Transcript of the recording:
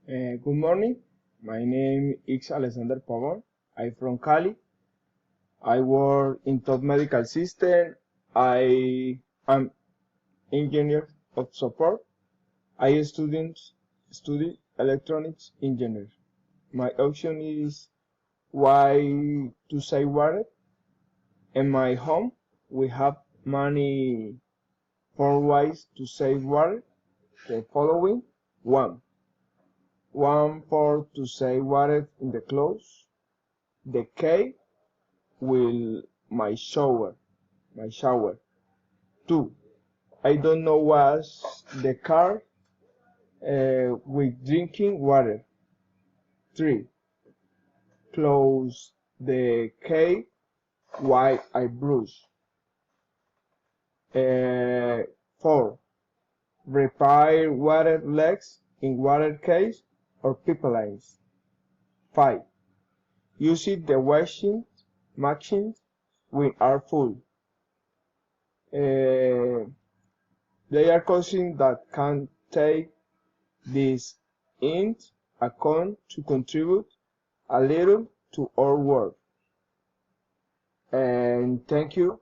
Good morning. My name is Alexander Pavon. I'm from Cali. I work in top medical system. I am engineer of support. I study electronics engineer. My option is why to save water. In my home, we have many 4 ways to save water. The following: one for to save water in the clothes. The K will my shower. 2. I don't know wash the car with drinking water. 3. Close the K while I brush. 4. Repair water leaks in water case or pipelines. 5. Using the washing machines when are full. They are causing that can take this into account to contribute a little to our work. And thank you.